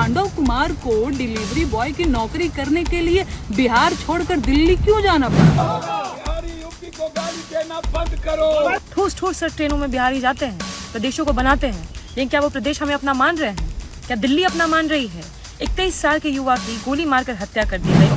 पांडव कुमार को delivery boy की नौकरी करने के लिए बिहार छोड़कर दिल्ली क्यों जाना पड़ा? यूपी को गाली देना बंद करो। ठोस ठोस सर ट्रेनों में बिहारी जाते हैं, प्रदेशों को बनाते हैं, लेकिन क्या वो प्रदेश हमें अपना मान रहे हैं? क्या दिल्ली अपना मान रही है? 21 साल के युवा की गोली मारकर हत्या कर दी गई।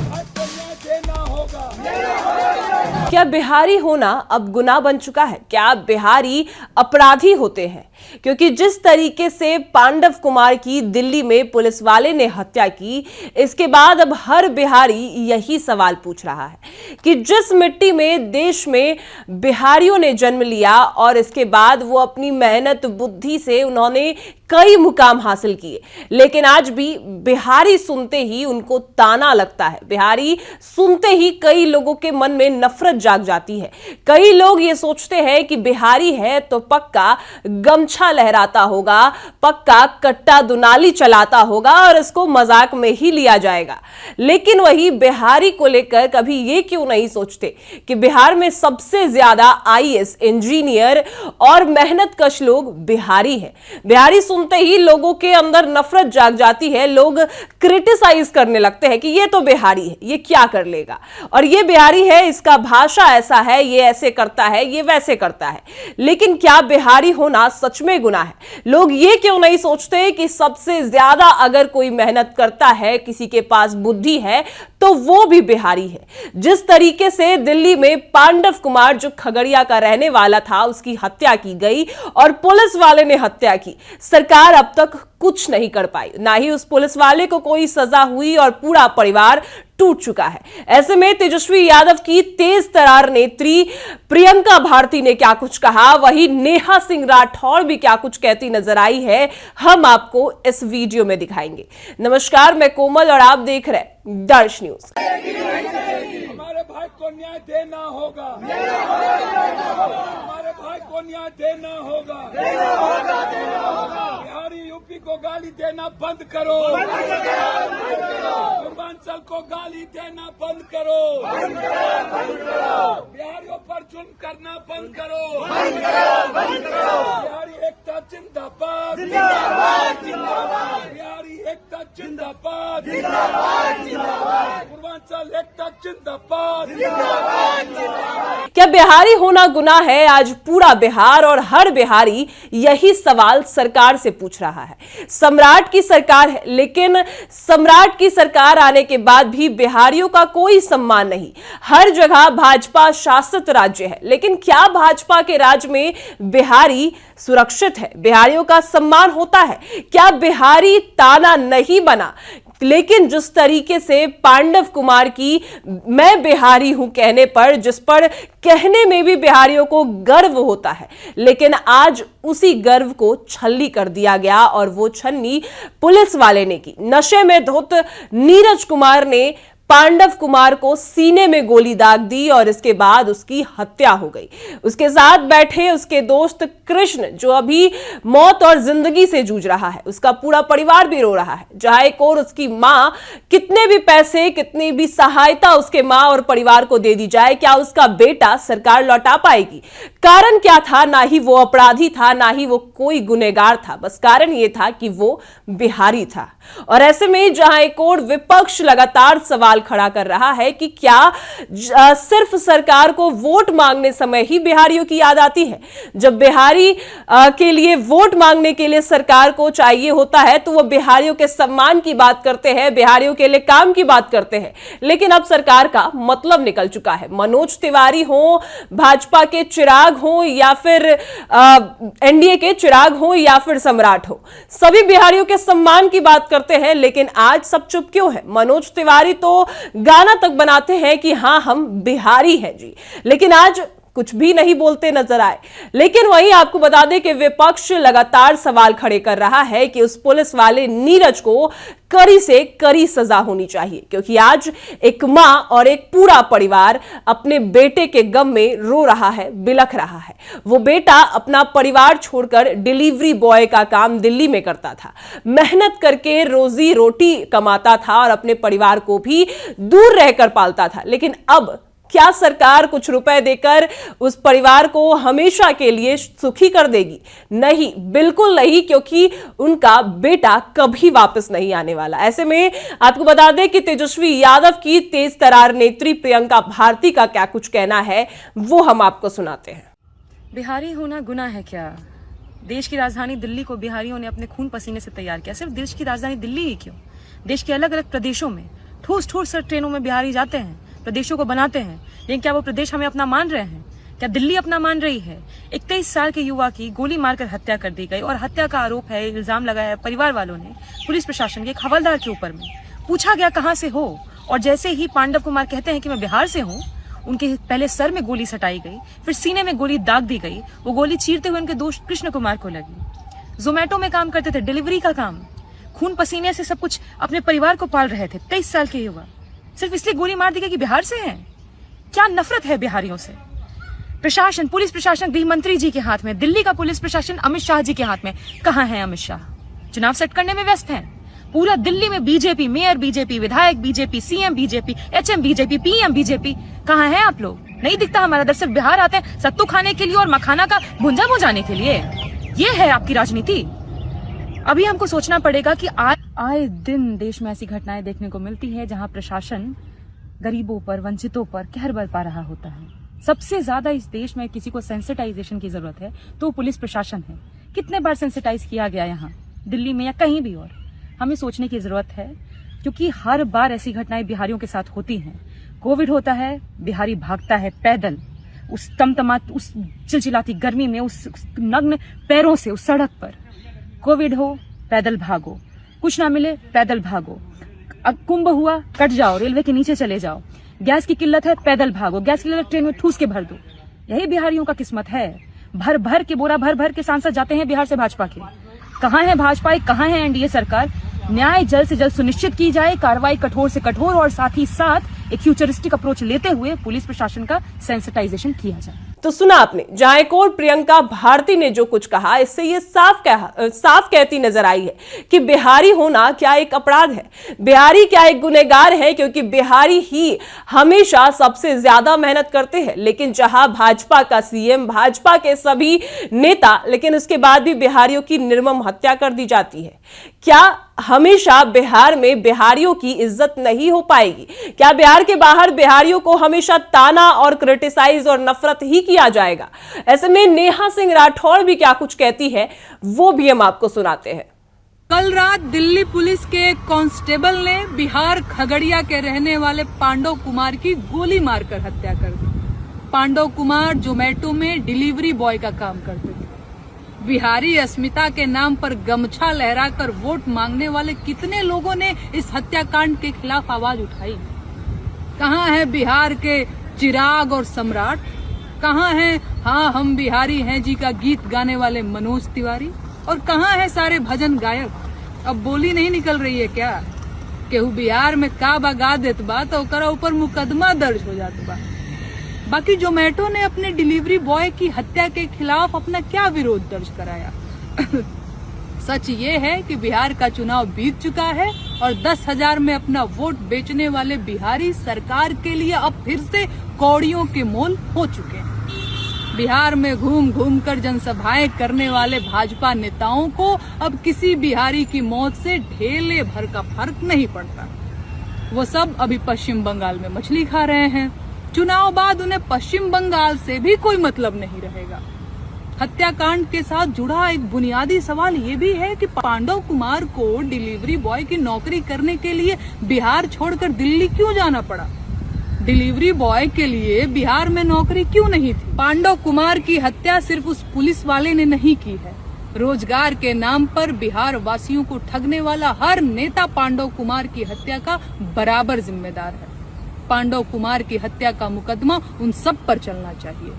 क्या बिहारी होना अब गुनाह बन चुका है? क्या बिहारी अपराधी होते हैं? क्योंकि जिस तरीके से पांडव कुमार की दिल्ली में पुलिस वाले ने हत्या की, इसके बाद अब हर बिहारी यही सवाल पूछ रहा है कि जिस मिट्टी में देश में बिहारियों ने जन्म लिया और इसके बाद वो अपनी मेहनत बुद्धि से उन्होंने कई मुकाम हासिल किए, लेकिन आज भी बिहारी सुनते ही उनको ताना लगता है। बिहारी सुनते ही कई लोगों के मन में नफरत जाग जाती है। कई लोग ये सोचते हैं कि बिहारी है तो पक्का गमछा लहराता होगा, पक्का कट्टा दुनाली चलाता होगा और इसको मजाक में ही लिया जाएगा। लेकिन वही बिहारी को लेकर कभी ये क्यों नहीं सोचते कि बिहार में सबसे ज्यादा आईएएस, इंजीनियर और मेहनतकश लोग बिहारी हैं। बिहारी सुनते ही लोगों के अंदर नफरत जाग जाती है। लोग क्रिटिसाइज करने लगते हैं कि ये तो बिहारी है, ये क्या कर लेगा, और ये बिहारी है, इसका भाषा ऐसा है, ये ऐसे करता है, ये वैसे करता है। लेकिन क्या बिहारी होना सच में गुनाह है? लोग ये क्यों नहीं सोचते कि सबसे ज्यादा अगर कोई मेहनत करता है, किसी के पास बुद्धि है, तो वो भी बिहारी है। जिस तरीके से दिल्ली में पांडव कुमार, जो खगड़िया का रहने वाला था, उसकी हत्या की गई और पुलिस वाले ने हत्या की, सरकार अब तक कुछ नहीं कर पाई। ना ही उस पुलिस वाले को कोई सजा हुई और पूरा परिवार टूट चुका है। ऐसे में तेजस्वी यादव की तेज तरार नेत्री प्रियंका भारती ने क्या कुछ कहा, वही नेहा सिंह राठौर भी क्या कुछ कहती नजर आई है, हम आपको इस वीडियो में दिखाएंगे। नमस्कार, मैं कोमल और आप देख रहे हैं दर्श न्यूज। हमारे भाई को न्याय देना होगा, हमारे भाई को न्याय देना होगा। बिहारी यूपी को गाली देना बंद करो, पूर्वांचल को गाली देना बंद करो, बिहारियों पर जुल्म करना बंद करो। बिहारी एकता जिंदाबाद, बिहारी एकता जिंदाबाद, पूर्वांचल एकता जिंदाबाद। क्या बिहारी होना गुनाह है? आज पूरा बिहार और हर बिहारी यही सवाल सरकार से पूछ रहा है। सम्राट की सरकार है, लेकिन सम्राट की सरकार आने के बाद भी बिहारियों का कोई सम्मान नहीं। हर जगह भाजपा शासित राज्य है, लेकिन क्या भाजपा के राज्य में बिहारी सुरक्षित है? बिहारियों का सम्मान होता है? क्या बिहारी ताना नहीं बना? लेकिन जिस तरीके से पांडव कुमार की मैं बिहारी हूं कहने पर, जिस पर कहने में भी बिहारियों को गर्व होता है, लेकिन आज उसी गर्व को छलनी कर दिया गया और वो छलनी पुलिस वाले ने की। नशे में धुत नीरज कुमार ने पांडव कुमार को सीने में गोली दाग दी और इसके बाद उसकी हत्या हो गई। उसके साथ बैठे उसके दोस्त कृष्ण, जो अभी मौत और जिंदगी से जूझ रहा है, उसका पूरा परिवार भी रो रहा है। जहां एक और उसकी मां, कितने भी पैसे, कितनी भी सहायता उसके मां और परिवार को दे दी जाए, क्या उसका बेटा सरकार लौटा पाएगी? कारण क्या था? ना ही वो अपराधी था, ना ही वो कोई गुनहगार था, बस कारण ये था कि वो बिहारी था। और ऐसे में जहां एक और विपक्ष लगातार सवाल खड़ा कर रहा है कि क्या सिर्फ सरकार को वोट मांगने समय ही बिहारियों की याद आती है? जब बिहारी के लिए वोट मांगने के लिए सरकार को चाहिए होता है तो वो बिहारियों के सम्मान की बात करते हैं, बिहारियों के लिए काम की बात करते हैं। लेकिन अब सरकार का मतलब निकल चुका है। मनोज तिवारी हो, भाजपा के चिराग हो, या फिर एनडीए के चिराग हो, या फिर सम्राट हो, सभी बिहारियों के सम्मान की बात करते हैं। लेकिन आज सब चुप क्यों है? मनोज तिवारी तो गाना तक बनाते हैं कि हां हम बिहारी हैं जी, लेकिन आज कुछ भी नहीं बोलते नजर आए। लेकिन वहीं आपको बता दें कि विपक्ष लगातार सवाल खड़े कर रहा है कि उस पुलिस वाले नीरज को कड़ी से कड़ी सजा होनी चाहिए, क्योंकि आज एक मां और एक पूरा परिवार अपने बेटे के गम में रो रहा है, बिलख रहा है। वो बेटा अपना परिवार छोड़कर डिलीवरी बॉय का काम दिल्ली में करता था, मेहनत करके रोजी रोटी कमाता था और अपने परिवार को भी दूर रहकर पालता था। लेकिन अब क्या सरकार कुछ रुपए देकर उस परिवार को हमेशा के लिए सुखी कर देगी? नहीं, बिल्कुल नहीं, क्योंकि उनका बेटा कभी वापस नहीं आने वाला। ऐसे में आपको बता दें कि तेजस्वी यादव की तेज तरार नेत्री प्रियंका भारती का क्या कुछ कहना है, वो हम आपको सुनाते हैं। बिहारी होना गुनाह है क्या? देश की राजधानी दिल्ली को बिहारियों ने अपने खून पसीने से तैयार किया। सिर्फ देश की राजधानी दिल्ली ही क्यों, देश के अलग अलग प्रदेशों में ठोस ठोस ट्रेनों में बिहारी जाते हैं, प्रदेशों को बनाते हैं। लेकिन क्या वो प्रदेश हमें अपना मान रहे हैं? क्या दिल्ली अपना मान रही है? 21 साल के युवा की गोली मारकर हत्या कर दी गई और हत्या का आरोप है, इल्जाम लगाया है परिवार वालों ने पुलिस प्रशासन के एक हवलदार के ऊपर में। पूछा गया कहां से हो, और जैसे ही पांडव कुमार कहते हैं कि मैं बिहार से हूं, उनके पहले सर में गोली सटाई गई, फिर सीने में गोली दाग दी गई। वो गोली चीरते हुए उनके दोस्त कृष्ण कुमार को लगी। जोमेटो में काम करते थे, डिलीवरी का काम, खून पसीने से सब कुछ अपने परिवार को पाल रहे थे। 23 साल के युवा सिर्फ इसलिए गोली मार दी गई कि बिहार से हैं। क्या नफरत है बिहारियों से। प्रशासन, पुलिस प्रशासन गृह मंत्री जी के हाथ में, दिल्ली का पुलिस प्रशासन अमित शाह जी के हाथ में। कहां है अमित शाह? चुनाव सेट करने में व्यस्त हैं। पूरा दिल्ली में बीजेपी, मेयर बीजेपी, विधायक BJP, CM BJP, HM BJP, PM BJP. कहां हैं आप लोग? नहीं दिखता हमारा दर। सिर्फ बिहार आते हैं सत्तू खाने के लिए और मखाना का भुंजा बुझाने के लिए। ये है आपकी राजनीति। अभी हमको सोचना पड़ेगा कि आए दिन देश में ऐसी घटनाएं देखने को मिलती है जहां प्रशासन गरीबों पर, वंचितों पर कहर बरपा रहा होता है। सबसे ज्यादा इस देश में किसी को सेंसिटाइजेशन की जरूरत है तो पुलिस प्रशासन है। कितने बार सेंसिटाइज किया गया यहाँ दिल्ली में या कहीं भी और? हमें सोचने की जरूरत है, क्योंकि हर बार ऐसी घटनाएं बिहारियों के साथ होती हैं। कोविड होता है, बिहारी भागता है पैदल उस तमतमात, उस चिलचिलाती गर्मी में, उस नग्न पैरों से उस सड़क पर। कोविड हो, पैदल भागो, कुछ ना मिले पैदल भागो। अब कुंभ हुआ, कट जाओ, रेलवे के नीचे चले जाओ। गैस की किल्लत है, पैदल भागो, गैस की किल्लत ट्रेन में ठूस के भर दो। यही बिहारियों का किस्मत है। भर भर के बोरा भर भर के सांसद जाते हैं बिहार से भाजपा के। कहां है भाजपा, कहां है एनडीए सरकार? न्याय जल्द से जल्द सुनिश्चित की जाए, कार्रवाई कठोर से कठोर, और साथ ही साथ एक फ्यूचरिस्टिक अप्रोच लेते हुए पुलिस प्रशासन का सेंसिटाइजेशन किया जाए। तो सुना आपने जहां एक और प्रियंका भारती ने जो कुछ कहा, इससे ये साफ कहती नजर आई है कि बिहारी होना क्या एक अपराध है, बिहारी क्या एक गुनहगार है, क्योंकि बिहारी ही हमेशा सबसे ज्यादा मेहनत करते हैं। लेकिन जहां भाजपा का सीएम, भाजपा के सभी नेता, लेकिन उसके बाद भी बिहारियों की निर्मम हत्या कर दी जाती है। क्या हमेशा बिहार में बिहारियों की इज्जत नहीं हो पाएगी? क्या बिहार के बाहर बिहारियों को हमेशा ताना और क्रिटिसाइज और नफरत ही किया जाएगा? ऐसे में नेहा सिंह राठौड़ भी क्या कुछ कहती है, वो भी हम आपको सुनाते हैं। कल रात दिल्ली पुलिस के एक कांस्टेबल ने बिहार खगड़िया के रहने वाले पांडव कुमार की गोली मारकर हत्या कर दी। पांडव कुमार जोमेटो में डिलीवरी बॉय का काम करते थे। बिहारी अस्मिता के नाम पर गमछा लहराकर वोट मांगने वाले कितने लोगों ने इस हत्याकांड के खिलाफ आवाज उठाई? कहां है बिहार के चिराग और सम्राट? कहां है हाँ हम बिहारी हैं जी का गीत गाने वाले मनोज तिवारी? और कहां है सारे भजन गायक? अब बोली नहीं निकल रही है क्या? केहू बिहार में का बगा देत बा तो ओकरा ऊपर मुकदमा दर्ज हो जात बा। बाकी जोमेटो ने अपने डिलीवरी बॉय की हत्या के खिलाफ अपना क्या विरोध दर्ज कराया? सच ये है कि बिहार का चुनाव बीत चुका है और 10,000 में अपना वोट बेचने वाले बिहारी सरकार के लिए अब फिर से कौड़ियों के मोल हो चुके हैं। बिहार में घूम घूम कर जनसभाएं करने वाले भाजपा नेताओं को अब किसी बिहारी की मौत से ढेले भर का फर्क नहीं पड़ता। वो सब अभी पश्चिम बंगाल में मछली खा रहे हैं। चुनाव बाद उन्हें पश्चिम बंगाल से भी कोई मतलब नहीं रहेगा। हत्याकांड के साथ जुड़ा एक बुनियादी सवाल ये भी है कि पांडव कुमार को डिलीवरी बॉय की नौकरी करने के लिए बिहार छोड़कर दिल्ली क्यों जाना पड़ा? डिलीवरी बॉय के लिए बिहार में नौकरी क्यों नहीं थी? पांडव कुमार की हत्या सिर्फ उस पुलिस वाले ने नहीं की है। रोजगार के नाम पर बिहार वासियों को ठगने वाला हर नेता पांडव कुमार की हत्या का बराबर जिम्मेदार है। पांडव कुमार की हत्या का मुकदमा उन सब पर चलना चाहिए।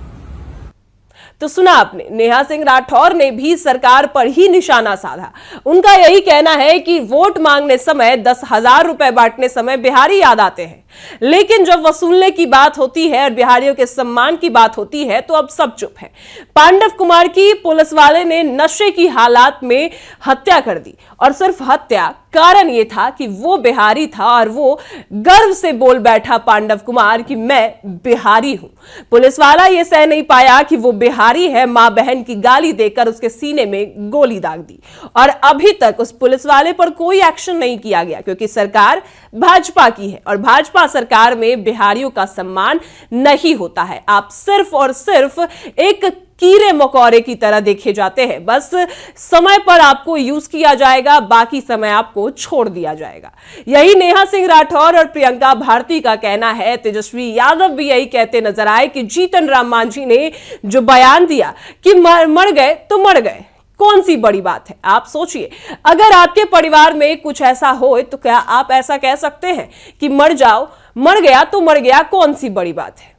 तो सुना आपने, नेहा सिंह राठौर ने भी सरकार पर ही निशाना साधा। उनका यही कहना है कि वोट मांगने समय 10,000 रुपए बांटने समय बिहारी याद आते हैं, लेकिन जब वसूलने की बात होती है और बिहारियों के सम्मान की बात होती है तो अब सब चुप है। पांडव कुमार की पुलिस वाले ने नशे की हालात में हत्या कर दी, और सिर्फ हत्या, कारण यह था कि वो बिहारी था और वो गर्व से बोल बैठा पांडव कुमार कि मैं बिहारी हूं। पुलिस वाला यह सह नहीं पाया कि वो बिहारी है, मां बहन की गाली देकर उसके सीने में गोली दाग दी। और अभी तक उस पुलिस वाले पर कोई एक्शन नहीं किया गया, क्योंकि सरकार भाजपा की है और भाजपा सरकार में बिहारियों का सम्मान नहीं होता है। आप सिर्फ और सिर्फ एक कीड़े मकोड़े की तरह देखे जाते हैं। बस समय पर आपको यूज किया जाएगा, बाकी समय आपको छोड़ दिया जाएगा। यही नेहा सिंह राठौर और प्रियंका भारती का कहना है। तेजस्वी यादव भी यही कहते नजर आए कि जीतन राम मांझी ने जो बयान दिया कि मर गए तो मर गए, कौन सी बड़ी बात है। आप सोचिए, अगर आपके परिवार में कुछ ऐसा हो तो क्या आप ऐसा कह सकते हैं कि मर जाओ, मर गया तो मर गया, कौन सी बड़ी बात है।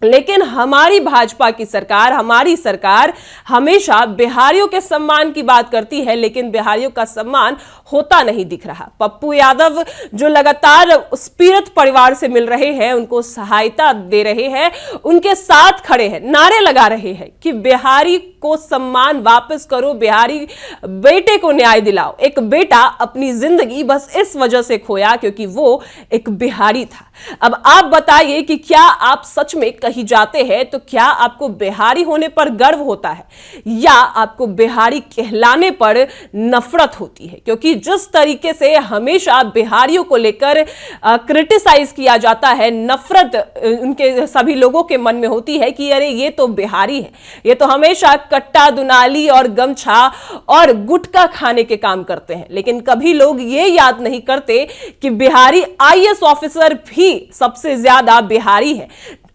लेकिन हमारी भाजपा की सरकार, हमारी सरकार हमेशा बिहारियों के सम्मान की बात करती है, लेकिन बिहारियों का सम्मान होता नहीं दिख रहा। पप्पू यादव जो लगातार उस पीड़ित परिवार से मिल रहे हैं, उनको सहायता दे रहे हैं, उनके साथ खड़े हैं, नारे लगा रहे हैं कि बिहारी को सम्मान वापस करो, बिहारी बेटे को न्याय दिलाओ। एक बेटा अपनी जिंदगी बस इस वजह से खोया क्योंकि वो एक बिहारी था। अब आप बताइए कि क्या आप सच में कहीं जाते हैं तो क्या आपको बिहारी होने पर गर्व होता है या आपको बिहारी कहलाने पर नफरत होती है? क्योंकि जिस तरीके से हमेशा बिहारियों को लेकर क्रिटिसाइज किया जाता है, नफरत उनके सभी लोगों के मन में होती है कि अरे ये तो बिहारी है, ये तो हमेशा कट्टा, दुनाली और गमछा और गुटखा खाने के काम करते हैं। लेकिन कभी लोग ये याद नहीं करते कि बिहारी आईएएस ऑफिसर भी सबसे ज्यादा बिहारी है,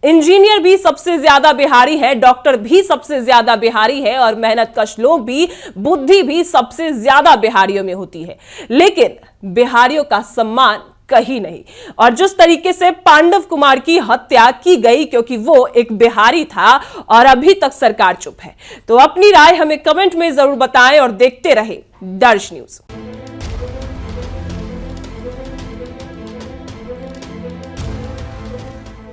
इंजीनियर भी सबसे ज्यादा बिहारी है, डॉक्टर भी सबसे ज्यादा बिहारी है और मेहनत कश लोग भी, बुद्धि भी सबसे ज्यादा बिहारियों में होती है। लेकिन बिहारियों का सम्मान कहीं नहीं। और जिस तरीके से पांडव कुमार की हत्या की गई क्योंकि वो एक बिहारी था और अभी तक सरकार चुप है। तो अपनी राय हमें कमेंट में जरूर बताएं और देखते रहे दर्श न्यूज।